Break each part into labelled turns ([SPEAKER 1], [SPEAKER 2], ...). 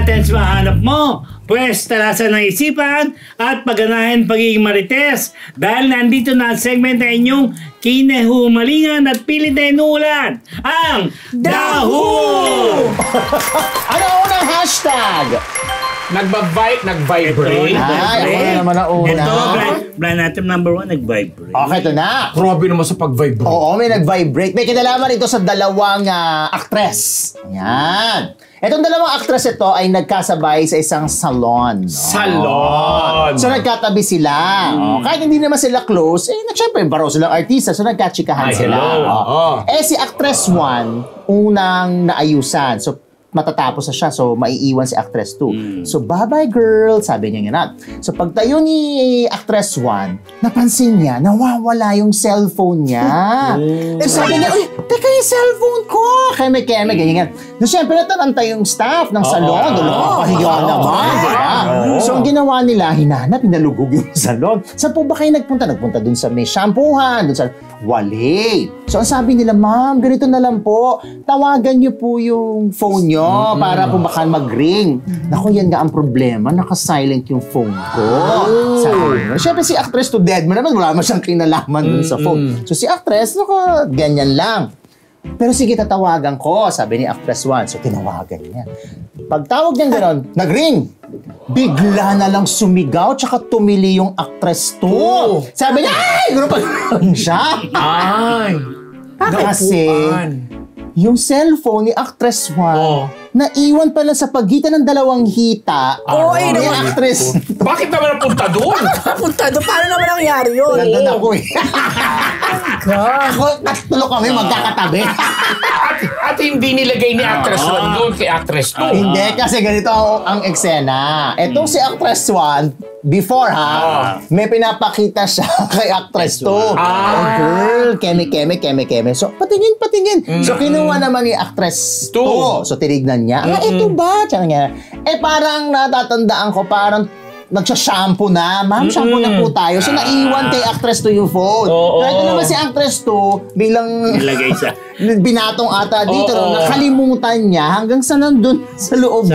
[SPEAKER 1] items mahanap mo? Pwes, talasan ng isipan at pagganahin pagiging marites dahil nandito na ang segment na inyong kinahumalingan at pilit na inuulan, ang Dahu!
[SPEAKER 2] Ano unang hashtag?
[SPEAKER 3] Nag-vibrate.
[SPEAKER 2] Ay, ako na naman ang una.
[SPEAKER 1] Ito, blind item number 1, nag-vibrate.
[SPEAKER 2] Okay, ito na.
[SPEAKER 3] Grabe naman sa pag-vibrate.
[SPEAKER 2] Oo, may nag-vibrate. May kinalaman ito sa dalawang aktres. Ayan. Itong dalawang aktres ito ay nagkasabay sa isang salon.
[SPEAKER 3] Salon!
[SPEAKER 2] So nagkatabi sila. Kahit hindi naman sila close, syempre baro silang artista, so nagkatsikahan sila. Si actress 1, unang naayusan. So matatapos na siya, so maiiwan si actress 2. So bye-bye girl, sabi niya nga. So pagtayo ni actress 1, napansin niya, nawawala yung cellphone niya. Sabi niya, uy, teka yung cellphone ko! Keme-keme, ganyan. So syempre nataranta yung staff ng salon. Kahiya naman, diba? So ang ginawa nila, hinanap, hinalugog yung salon. Saan po ba kayo nagpunta? Nagpunta dun sa may shampoohan, dun sa wale. So ang sabi nila, ma'am, ganito na lang po, tawagan niyo po yung phone niyo para po baka mag-ring. Naku, yan nga ang problema, naka-silent yung phone ko. Siyempre si actress to dead man naman, wala mo siyang kinalaman dun sa phone. So si actress, ganyan lang. Pero sige, tatawagan ko, sabi ni actress 1. So tinawagan niya. Pagtawag niya gano'n, nag-ring. Bigla na lang sumigaw tsaka tumili yung actress 2. Sabi niya, ay! Gano'n pa siya.
[SPEAKER 3] Ay!
[SPEAKER 2] Kasi yung cellphone ni actress 1, naiwan pala sa pagitan ng dalawang hita ni actress.
[SPEAKER 3] Bakit naman napunta doon?
[SPEAKER 4] Punta doon, paano naman nangyari yun?
[SPEAKER 2] Nandun ako eh. Ako, tatlo kami magkakatabi.
[SPEAKER 3] At hindi nilagay ni actress 1 doon kay actress 2.
[SPEAKER 2] Hindi, kasi ganito ang eksena. Etong si actress 1, before may pinapakita siya kay actress 2. Oh, girl, keme. So, patingin. So, kinuha naman ni actress 2. So, tinignan niya. Ito ba? Tsaka niya. Parang natatandaan ko, parang nagsha-shampoo na. Ma'am, shampoo na po tayo. So, naiwan kay actress 2 yung phone. Kaya ito naman si actress 2, bilang
[SPEAKER 1] nilagay sa
[SPEAKER 2] binatong ata dito, nakalimutan niya hanggang sa nandun sa loob.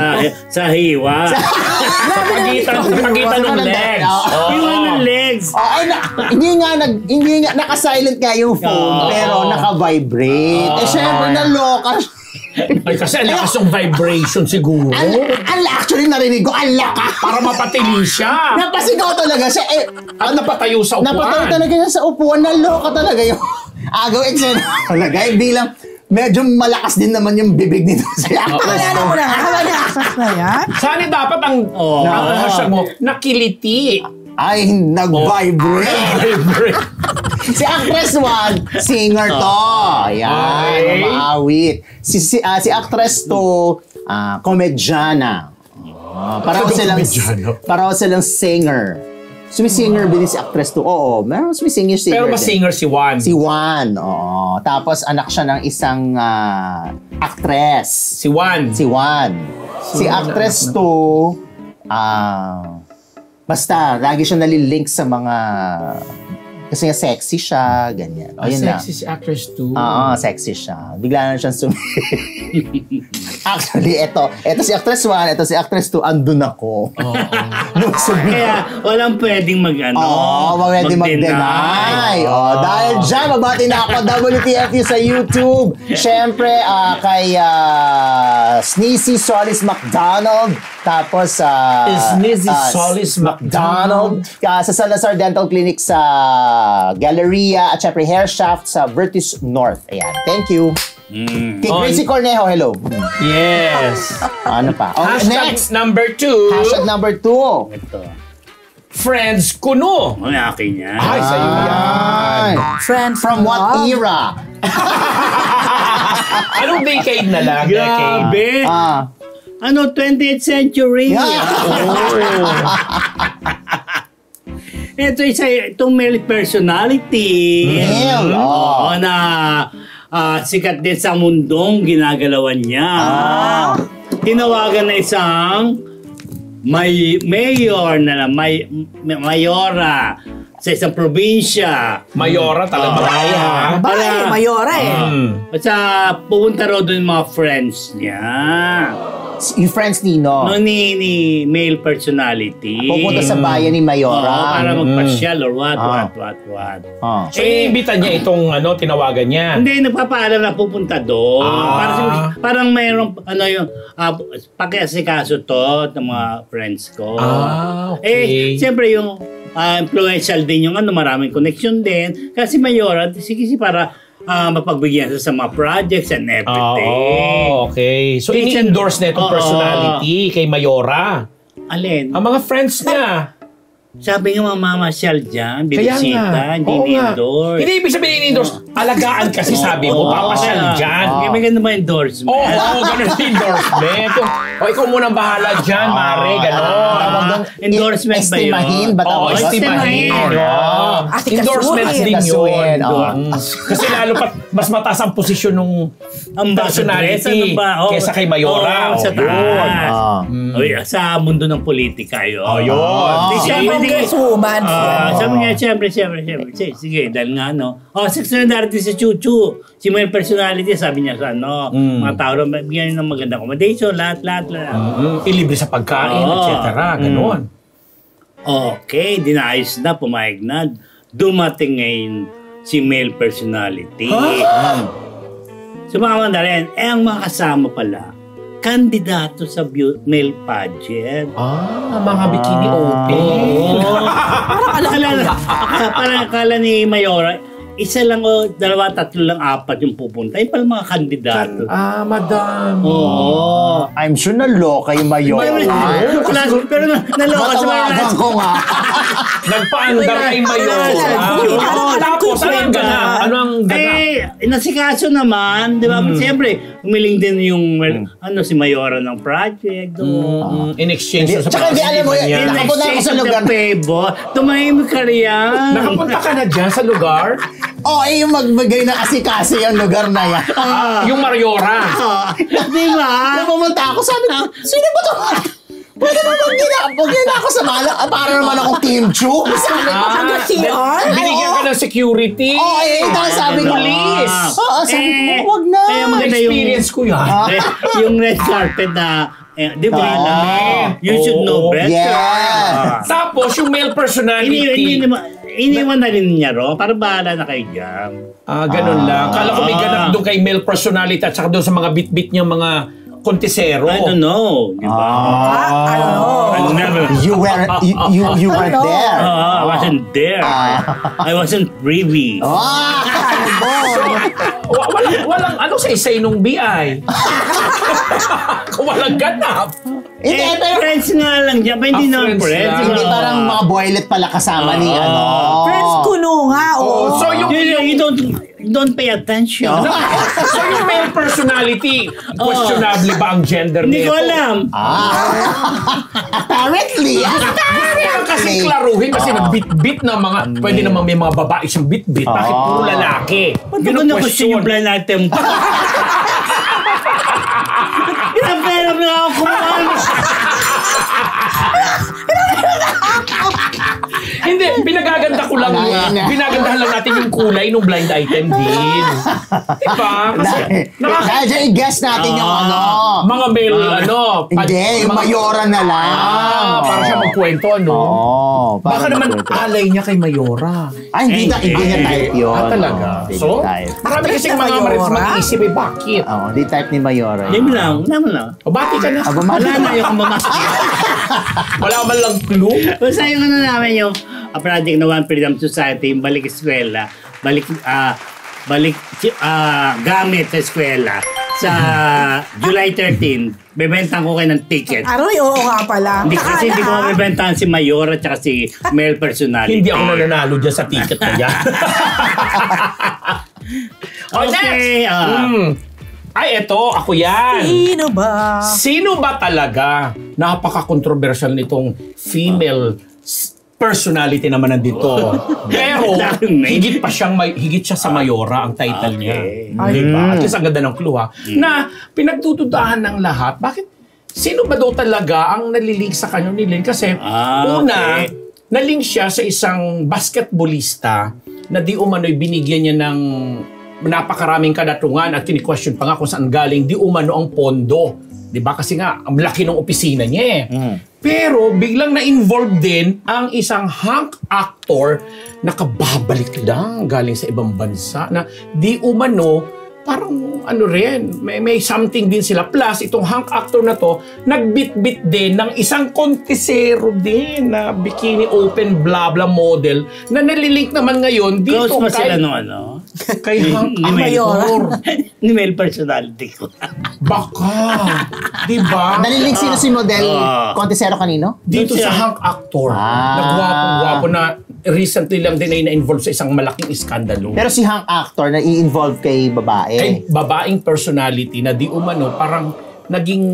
[SPEAKER 1] Sa hiwa.
[SPEAKER 3] Sa pagitan ng legs.
[SPEAKER 1] Hiwa ng legs.
[SPEAKER 2] Hindi nga naka-silent nga yung phone, pero naka-vibrate. Syempre, naloka siya.
[SPEAKER 3] Ay, kasi ang lakas yung vibration siguro.
[SPEAKER 2] Actually, narinig ko, ang lakas.
[SPEAKER 3] Para mapatili siya.
[SPEAKER 2] Napasigaw talaga siya.
[SPEAKER 3] Napatayo sa upuan.
[SPEAKER 2] Napatayo talaga siya sa upuan. Naloka talaga yung agaw eksena talaga. Bilang medyo malakas din naman yung bibig nito siya.
[SPEAKER 4] Kaya mo na, na yan?
[SPEAKER 3] Sana dapat ang hashtag mo, nakiliti.
[SPEAKER 2] Ay, nag-vibrate. Si actress 1, singer to. Ayan, maawit. Si actress 2, komedyana. Paraw silang singer. Sumisinger din si actress 2. Oo, meron sumisinger.
[SPEAKER 3] Pero mas singer si Juan.
[SPEAKER 2] Si Juan, oo. Tapos anak siya ng isang actress.
[SPEAKER 3] Si Juan.
[SPEAKER 2] Si actress 2, basta, lagi siya nalilink sa mga... Kasi nga sexy siya, ganyan.
[SPEAKER 3] Sexy si actress 2.
[SPEAKER 2] Oo, sexy siya. Bigla na siyang Actually, ito si actress 1, ito si actress 2, andun ako.
[SPEAKER 1] Kaya walang pwedeng
[SPEAKER 2] pwedeng mag-deny. Dahil dyan, mabati na ako, WTFU sa YouTube. Siyempre, kay Sneezy Solis McDonald. Tapos,
[SPEAKER 3] Sneezy Solis McDonald.
[SPEAKER 2] Sa Salazar Dental Clinic sa Galleria at syempre Hair Shaft sa Virtus North. Ayan. Thank you. Kay Gracie Cornejo, hello.
[SPEAKER 3] Yes.
[SPEAKER 2] Ano pa?
[SPEAKER 3] Next, number 2.
[SPEAKER 2] Hashtag number 2.
[SPEAKER 1] Ito.
[SPEAKER 3] Friends Kuno.
[SPEAKER 1] Ang akin yan.
[SPEAKER 3] Ay, sa'yo yan.
[SPEAKER 4] Friends
[SPEAKER 2] From what era?
[SPEAKER 3] Anong decade na lang?
[SPEAKER 1] Grabe. 20th century. Ito itong male personality. Na sikat din sa mundong ginagalawan niya. Tinawagan na isang mayora sa isang probinsya.
[SPEAKER 3] Mayora talaga.
[SPEAKER 4] Mayora
[SPEAKER 1] At pupunta raw doon mga friends niya.
[SPEAKER 2] Yung friends Nino.
[SPEAKER 1] No, ni male personality.
[SPEAKER 2] Pupunta sa bayan ni Mayora.
[SPEAKER 1] Oo, para magpasyal or what.
[SPEAKER 3] So, iniimbita niya itong tinawagan niya.
[SPEAKER 1] Hindi, nagpapaalam na pupunta doon. Parang mayroong, yung, pakiasikaso to ng mga friends ko.
[SPEAKER 3] Okay.
[SPEAKER 1] Siyempre yung influential din yung maraming connection din. Kasi Mayora, sige para mapagbigyan sa mga projects and everything.
[SPEAKER 3] Okay. So, ini-endorse na itong personality kay Mayora.
[SPEAKER 1] Alin?
[SPEAKER 3] Ang mga friends niya.
[SPEAKER 1] Sabi nga mamamasyal dyan,
[SPEAKER 3] Kaya
[SPEAKER 1] bibisita,
[SPEAKER 3] nga.
[SPEAKER 1] hindi
[SPEAKER 3] Oo nga.
[SPEAKER 1] ni-endorse.
[SPEAKER 3] Hindi ibig sabihin ini-endorse. Alagaan kasi sabi mo, papasyal dyan.
[SPEAKER 1] Kaya may ganun ba endorsement?
[SPEAKER 3] Oo, ganun yung endorsement. Ikaw muna bahala dyan, Mare, gano'n.
[SPEAKER 1] Endorsement ba yun?
[SPEAKER 2] Estimahin ba tawag?
[SPEAKER 3] Oo, estimahin. Endorsements din yun. Kasi lalo pat mas mataas ang posisyon ng personality kesa kay Mayora.
[SPEAKER 1] Sa taas. Sa mundo ng politika yun.
[SPEAKER 3] Yun.
[SPEAKER 4] Congresswoman.
[SPEAKER 1] Sabi niya, siyempre. Sige, dahil nga, section na darating si Chuchu. Si may personality, sabi niya sa mga tao, bigyan ng magandang accommodation, lahat.
[SPEAKER 3] Ilibre sa pagkain, etc. Ganon.
[SPEAKER 1] Okay, dinayos na, pumayag na. Dumating ngayon si male personality. Sumama na rin. Ang mga kasama pala, kandidato sa male pageant.
[SPEAKER 3] Mga bikini open.
[SPEAKER 1] Parang akala ni Mayora, isa lang dalawa, tatlo lang, apat yung pupunta. Yung pala mga kandidato.
[SPEAKER 3] Madami.
[SPEAKER 1] Oo.
[SPEAKER 2] I'm sure naloka yung Mayora.
[SPEAKER 1] Pero naloka sa
[SPEAKER 2] Matawagan ko nga.
[SPEAKER 3] Nagpaandar kay Mayora. Tapos, ano ang ganap? Ano ang ganap?
[SPEAKER 1] Nasikaso naman, di ba? Siyempre, umiling din yung si Mayora ng project.
[SPEAKER 3] In exchange sa
[SPEAKER 2] Tsaka di alam mo, nakapunta ako sa lugar.
[SPEAKER 1] Tumahimik ka riyan.
[SPEAKER 3] Nakapunta ka na dyan sa lugar?
[SPEAKER 2] Yung magbigay na kasi yung lugar na yan.
[SPEAKER 3] Yung Mayora.
[SPEAKER 1] Di ba?
[SPEAKER 2] Nung pumunta ako, sabi ko, sino ba ito? Pwede mo mag-gina ako sa mala. Para naman akong Team Chu. Sabi ko,
[SPEAKER 4] hanggang siyon?
[SPEAKER 3] Binigyan ka ng security.
[SPEAKER 2] Sabi ko,
[SPEAKER 3] police.
[SPEAKER 2] Sabi ko, wag na.
[SPEAKER 1] Kaya maganda yung
[SPEAKER 3] Experience ko yan.
[SPEAKER 1] yung red carpet na, di ba? You should know better.
[SPEAKER 2] Yeah.
[SPEAKER 3] Tapos, yung male personality.
[SPEAKER 1] Iniwan na rin niya ro. Para bahala na kayo dyan.
[SPEAKER 3] Ganun lang. Kala ko may ganap doon kay male personality at saka doon sa mga bit-bit niyang mga kontesero.
[SPEAKER 1] I don't know. Di ba?
[SPEAKER 2] You weren't there.
[SPEAKER 1] I wasn't there. I wasn't privy.
[SPEAKER 3] Walang sa isay nung BI. Walang ganap.
[SPEAKER 2] Hindi, pero
[SPEAKER 1] friends nga lang dyan. Pa hindi naman
[SPEAKER 3] friends
[SPEAKER 1] friends.
[SPEAKER 3] lang.
[SPEAKER 2] hindi parang mga boylet pala kasama ni
[SPEAKER 4] Friends kuno nga,
[SPEAKER 3] So
[SPEAKER 1] You don't pay attention.
[SPEAKER 3] So yung male personality, questionable ba ang gender
[SPEAKER 1] Hindi ko
[SPEAKER 3] nito?
[SPEAKER 1] alam.
[SPEAKER 2] Apparently.
[SPEAKER 3] Kasi klaruhin kasi nagbit-bit na mga, pwede naman may mga babae siyang bit-bit. Bakit puro lalaki?
[SPEAKER 1] Yun ang question yung blind item. Pinapirap na ako kumain.
[SPEAKER 3] Hindi, pinagaganda ko lang. Pinagandahan lang natin yung kulay ng blind item din. Diba? Kasi
[SPEAKER 2] Dahil dyan, i-guess natin yung
[SPEAKER 3] mga male,
[SPEAKER 2] Hindi, yung Mayora na lang.
[SPEAKER 3] para siya magkwento, Baka naman alay niya kay Mayora.
[SPEAKER 2] Hindi niya type yun.
[SPEAKER 3] Talaga?
[SPEAKER 2] Hindi
[SPEAKER 3] So,
[SPEAKER 2] type.
[SPEAKER 3] marami kasing mga
[SPEAKER 4] Mayora?
[SPEAKER 3] marites mag-iisip bakit?
[SPEAKER 2] Hindi type ni Mayora.
[SPEAKER 1] Hindi mo lang.
[SPEAKER 3] O bati ka na.
[SPEAKER 1] Wala na yung mamaki.
[SPEAKER 3] Wala man lang clue.
[SPEAKER 1] Basta yung namin yung project na One Freedom Society, yung balik eskwela, gamit sa eskwela sa July 13, bebentahan ko kayo ng ticket.
[SPEAKER 4] Aroy, oo nga pala.
[SPEAKER 1] Hindi kasi hindi ko mabibentahan si Mayora at si male personality.
[SPEAKER 3] Hindi ako nananalo dyan sa ticket na yan.
[SPEAKER 1] Okay.
[SPEAKER 3] Ay, eto, ako yan.
[SPEAKER 4] Sino ba?
[SPEAKER 3] Sino ba talaga? Napaka-controversial nitong female personality naman nandito. Pero, higit siya sa Mayora ang title niya. Diba? At least ang ganda ng clue, na pinagtutudahan ng lahat, bakit sino ba daw talaga ang nalilink sa kanya ni Lynn? Kasi, una, nalink siya sa isang basketballista na di umano'y binigyan niya ng napakaraming kadatungan at kini-question pa nga kung saan galing di umano ang pondo Di ba? Kasi nga, ang laki ng opisina niya eh. Pero biglang na-involve din ang isang hunk actor na kababalik lang galing sa ibang bansa na di umano parang ano rin, may something din sila. Plus, itong hunk actor na to, nagbit-bit din ng isang kontesero din na bikini open blah blah model na nalilink naman ngayon dito
[SPEAKER 1] Close mo
[SPEAKER 3] kay,
[SPEAKER 1] sila ano?
[SPEAKER 3] kay hunk
[SPEAKER 1] Email.
[SPEAKER 3] actor.
[SPEAKER 1] Email personality ko.
[SPEAKER 3] Baka. Diba?
[SPEAKER 2] Nalilink sino si model Contesero kanino?
[SPEAKER 3] Dito
[SPEAKER 1] Doon
[SPEAKER 3] sa
[SPEAKER 1] siya.
[SPEAKER 3] hunk actor.
[SPEAKER 2] Ah.
[SPEAKER 3] Nagwapo-gwapo na recently lang din ay na-involve sa isang malaking iskandalo.
[SPEAKER 2] Pero si hang actor na i-involve kay babae.
[SPEAKER 3] Kay babaeng personality na di umano parang naging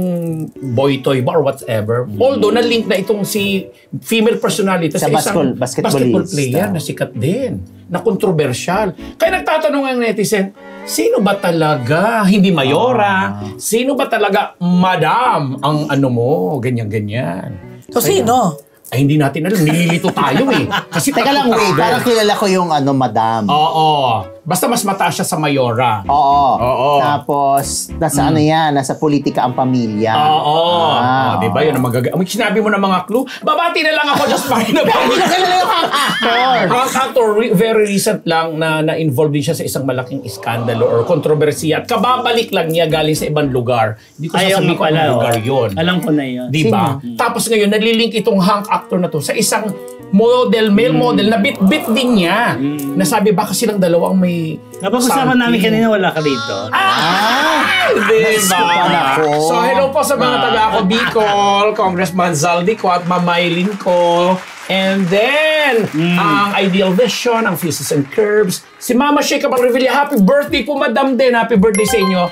[SPEAKER 3] boy toy ba or whatever. Although na-link na itong si female personality
[SPEAKER 2] Sa
[SPEAKER 3] sa isang basketball
[SPEAKER 2] basketballista.
[SPEAKER 3] player na sikat din, na kontrobersyal. Kaya nagtatanong ang netizen, sino ba talaga hindi mayora? Sino ba talaga madam ang ano mo? Ganyan-ganyan.
[SPEAKER 4] So, sino?
[SPEAKER 3] Ay, hindi natin alam. Nililito tayo eh. Kasi
[SPEAKER 2] Teka lang, wait. Parang kilala ko yung madam.
[SPEAKER 3] Oo. Basta mas mataas siya sa mayora.
[SPEAKER 2] Oo. Tapos, nasa ano yan? Nasa politika ang pamilya.
[SPEAKER 3] Oo. Di ba?
[SPEAKER 2] oo.
[SPEAKER 3] Yun ang sinabi mo ng mga clue. Babati na lang ako just fine na
[SPEAKER 2] Hindi ko kilala yung hang actor.
[SPEAKER 3] Hunk actor, very recent lang na involved din siya sa isang malaking iskandalo or kontrobersiya at kababalik lang niya galing sa ibang lugar. Hindi ko sasabihin kung anong lugar yun.
[SPEAKER 1] Alam ko na yun.
[SPEAKER 3] Di ba? Tapos ngayon, nalilink itong hunk actor na to sa isang model, male model, na bit-bit din niya. Nasabi, baka silang dalawang may
[SPEAKER 1] Napag-usapan namin kanina, wala ka dito.
[SPEAKER 3] Diba?
[SPEAKER 2] ako.
[SPEAKER 3] So, hello po sa mga taga ako Bicol, Congressman Zaldico at Mamaylin ko. And then, ang Ideal Vision, ang Faces and Curves, si Mama Sheikha Revilla, happy birthday po, Madam din. Happy birthday sa inyo.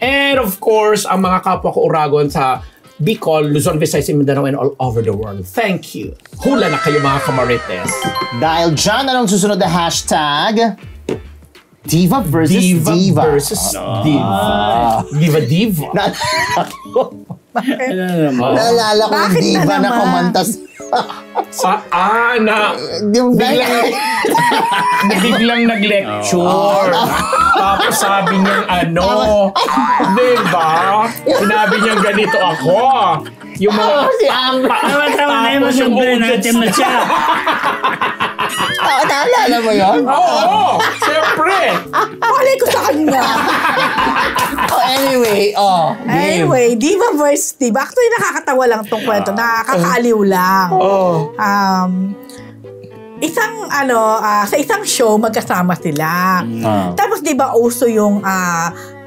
[SPEAKER 3] And of course, ang mga kapwa ko Uragon sa Bicol, Luzon, Visayas, Mindanao, and all over the world. Thank you. Hula na kayo mga kamarites.
[SPEAKER 2] Dahil dyan, anong susunod na hashtag? Diva versus Diva.
[SPEAKER 3] versus Diva. Diva.
[SPEAKER 1] Ano naman?
[SPEAKER 2] Naalala ko yung
[SPEAKER 4] Bakit na
[SPEAKER 2] diva na
[SPEAKER 4] naman?
[SPEAKER 2] kumanta
[SPEAKER 3] Biglang nag-lecture. Tapos sabi niya, diba? Sinabi niya ganito ako. Yung mga...
[SPEAKER 2] si Ang.
[SPEAKER 1] Tama na yun,
[SPEAKER 3] Tapos yung
[SPEAKER 1] mag-brain item na siya.
[SPEAKER 2] Naalala mo yun?
[SPEAKER 3] Oo! Siyempre!
[SPEAKER 4] Palay ko sa kanya.
[SPEAKER 2] Game.
[SPEAKER 4] Diva versus Diva. Actually, nakakatawa lang tong kwento. Nakakaaliw lang. Sa isang show, magkasama sila. Tapos, di ba, uso yung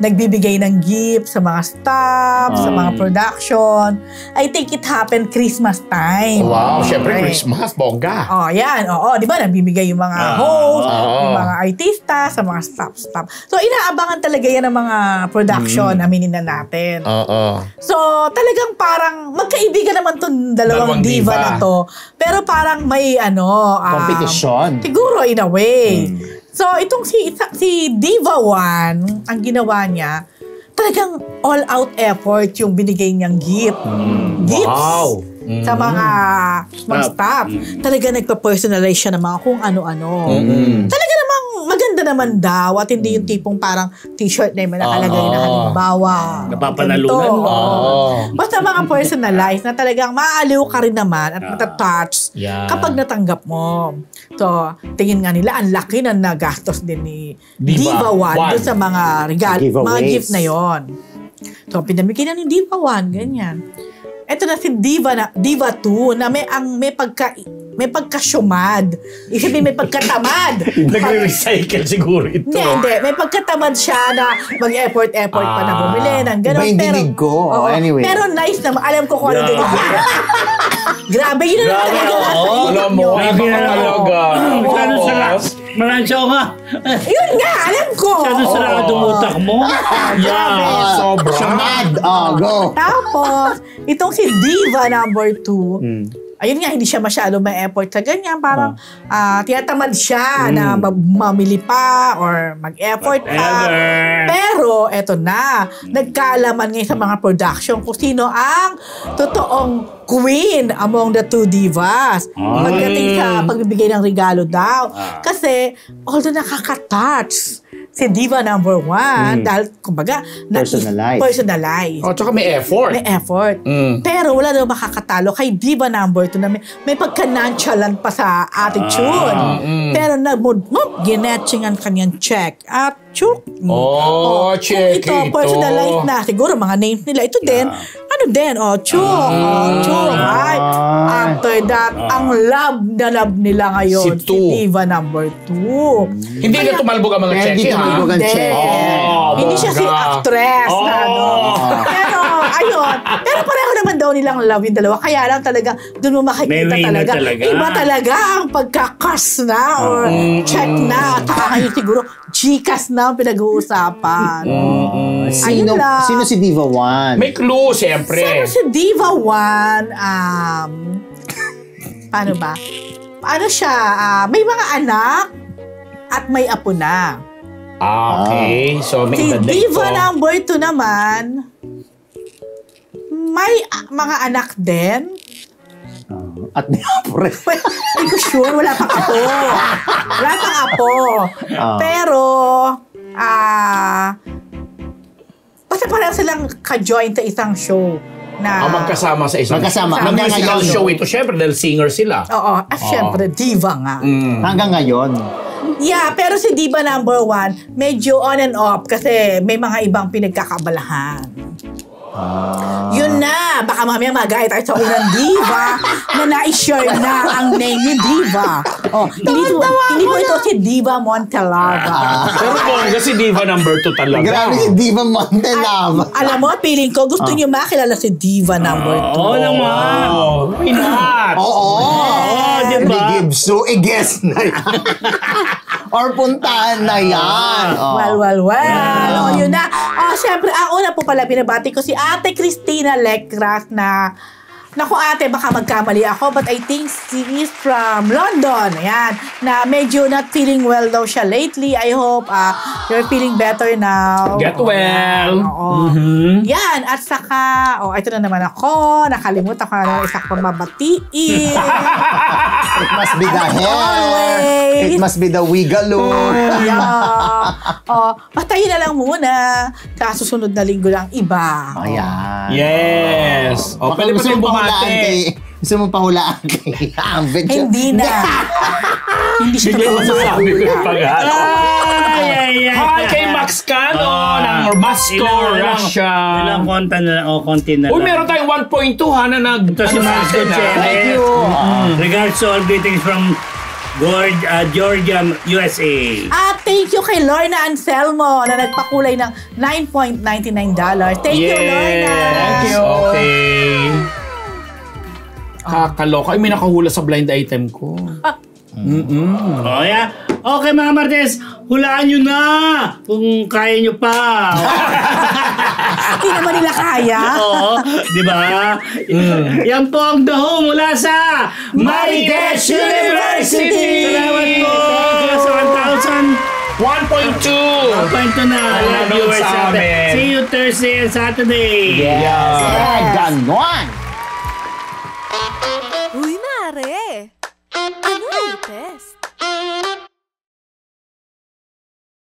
[SPEAKER 4] nagbibigay ng gift sa mga staff, sa mga production. I think it happened Christmas time.
[SPEAKER 3] Wow, syempre
[SPEAKER 4] Okay.
[SPEAKER 3] Christmas, bongga.
[SPEAKER 4] Yan. Di ba, nagbibigay yung mga host, yung mga artista, sa mga staff. So, inaabangan talaga yan ng mga production, aminin na natin. So, talagang parang magkaibigan naman tong dalawang diva na to. Pero parang may
[SPEAKER 2] Competition.
[SPEAKER 4] Siguro in a way. So, itong si Diva 1, ang ginawa niya, talagang all-out effort yung binigay niyang gift. Gifts.
[SPEAKER 3] Wow.
[SPEAKER 4] Sa mga staff. Talaga nagpa-personalize siya ng mga kung ano-ano. Talaga namang maganda naman daw at hindi yung tipong parang t-shirt na yung nakalagay na halimbawa.
[SPEAKER 1] Napapanalunan mo.
[SPEAKER 4] Basta mga personalized na talagang maaaliw ka rin naman at matatouch kapag natanggap mo. So, tingin nga nila, ang laki na nagastos din ni Diva 1 doon sa mga regalo, mga gift na yon. So, pinamigay na ni Diva 1, ganyan. Ito na si Diva 2 na may pagkasyumad. Isipin may pagkatamad.
[SPEAKER 3] Nagre-recycle siguro ito.
[SPEAKER 4] Hindi. May pagkatamad siya na mag-effort pa na bumili ng gano'n.
[SPEAKER 2] Iba yung dinig ko. Anyway.
[SPEAKER 4] Pero nice naman. Alam ko kung ano dinig ko. Grabe, yun na talaga.
[SPEAKER 3] Alam mo, napakalaga.
[SPEAKER 1] Masyado sarap. Malansya ko nga.
[SPEAKER 4] Yun nga, alam ko.
[SPEAKER 1] Masyado sarap ang dumutak mo.
[SPEAKER 3] Sobra.
[SPEAKER 2] Shamad. Go.
[SPEAKER 4] Tapos, itong si Diva number 2, ayun nga, hindi siya masyado may effort sa ganyan. Parang tinatamad siya na mamili pa or mag-effort pa. Pero, eto na. Nagkaalaman ngayon sa mga production kung sino ang totoong queen among the two divas. Pagdating sa pagbibigay ng regalo daw. Kasi, although nakaka-touch, si Diva number 1 dahil kumbaga personalized.
[SPEAKER 3] Oh, tsaka may effort.
[SPEAKER 4] May effort. Pero wala daw makakatalo kay Diva number 2 na may pagka-nonchalant pa sa attitude. Pero ginetchingan kanyang check. At chuk.
[SPEAKER 3] Check
[SPEAKER 4] ito. Personalized na. Siguro mga names nila. Ito din. Ano din? Chuk. Chuk. After that, ang love na love nila ngayon. Si Diva number 2.
[SPEAKER 3] Hindi na tumalbog ang mga check.
[SPEAKER 2] Hindi tumalbog ang check.
[SPEAKER 4] Hindi siya si actress na Pero, ayun. Pero pareho naman daw nilang love yung dalawa. Kaya lang talaga, doon mo makikita talaga. Iba talaga ang pagkakas na or check na. Taka ngayon siguro, Gcash na ang pinag-uusapan.
[SPEAKER 2] Sino si Diva 1?
[SPEAKER 3] May clue, siyempre.
[SPEAKER 4] Sino si Diva 1? Paano ba? Ano siya? May mga anak at may apo na.
[SPEAKER 3] Okay. So, may
[SPEAKER 4] Si
[SPEAKER 3] edad na
[SPEAKER 4] Diva
[SPEAKER 3] ito.
[SPEAKER 4] number 2 naman, may mga anak din.
[SPEAKER 2] At may apo rin.
[SPEAKER 4] Hindi ko sure, wala pang apo. Wala pang apo. Pero, basta parang silang ka-join sa isang show. Na,
[SPEAKER 3] magkasama sa isang
[SPEAKER 2] Magkasama.
[SPEAKER 3] musical show ito. Siyempre, dahil singer sila.
[SPEAKER 4] Oo. At syempre, diva nga.
[SPEAKER 2] Hanggang ngayon.
[SPEAKER 4] Yeah, pero si Diva number 1, medyo on and off kasi may mga ibang pinagkakabalahan. Yun na, baka mamaya magaya tayo sa unang diva na na-share na ang name ni Diva. Hindi po ito si Diva Montalava.
[SPEAKER 3] Pero bongga si Diva number 2 talaga.
[SPEAKER 2] Grabe si Diva Montalava.
[SPEAKER 4] Alam mo, feeling ko gusto niyo makilala si Diva number 2.
[SPEAKER 1] Oo naman.
[SPEAKER 3] Why not?
[SPEAKER 2] Oo.
[SPEAKER 1] Diba?
[SPEAKER 2] Ni Gibso, i-guess na yan. Or puntahan na yan.
[SPEAKER 4] Well. Yun na. Siyempre, ang una po pala, binabati ko si Ate Cristina Lecras na, naku ate, baka magkamali ako, but I think she is from London. Ayan. Na medyo not feeling well daw siya lately. I hope you're feeling better now.
[SPEAKER 3] Get well.
[SPEAKER 4] Yan. At saka, ito na naman ako. Nakalimutan ko na naman isa pang mabatiin.
[SPEAKER 2] It must be the hair.
[SPEAKER 4] Always.
[SPEAKER 2] It must be the wigalo.
[SPEAKER 4] Basta yun na lang muna. Kasusunod na linggo lang iba.
[SPEAKER 2] Ayan.
[SPEAKER 3] Yes. Pwede pa tayong bumate.
[SPEAKER 2] Gusto mo pahulaan kay Ambed?
[SPEAKER 4] Hindi na. Hindi siya
[SPEAKER 3] Bigla masasabi ko yung pag-ano. Hi kay Max Cano ng Moscow, Russia.
[SPEAKER 1] Ilang konti na lang.
[SPEAKER 3] Uy, meron tayong 1.2 na
[SPEAKER 1] Ito si Max Gutierrez.
[SPEAKER 2] Thank you.
[SPEAKER 1] Regards to all greetings from Georgia, USA.
[SPEAKER 4] Thank you kay Lorna Anselmo na nagpakulay ng $9.99. Thank you, Lorna.
[SPEAKER 3] Thank you. Okay. Kakaloka. Ay, may nakahula sa blind item ko.
[SPEAKER 1] Oh, yeah. Okay, mga Martes, hulaan nyo na kung kaya nyo pa.
[SPEAKER 4] Hindi naman nila kaya.
[SPEAKER 1] Oo, di ba? Yan po ang daho mula sa Marites University! Salamat po sa 1,000. 1.2 na viewers natin. See you Thursday and Saturday.
[SPEAKER 2] Yes. Ganon.
[SPEAKER 5] Uy, Mare! Ano ito?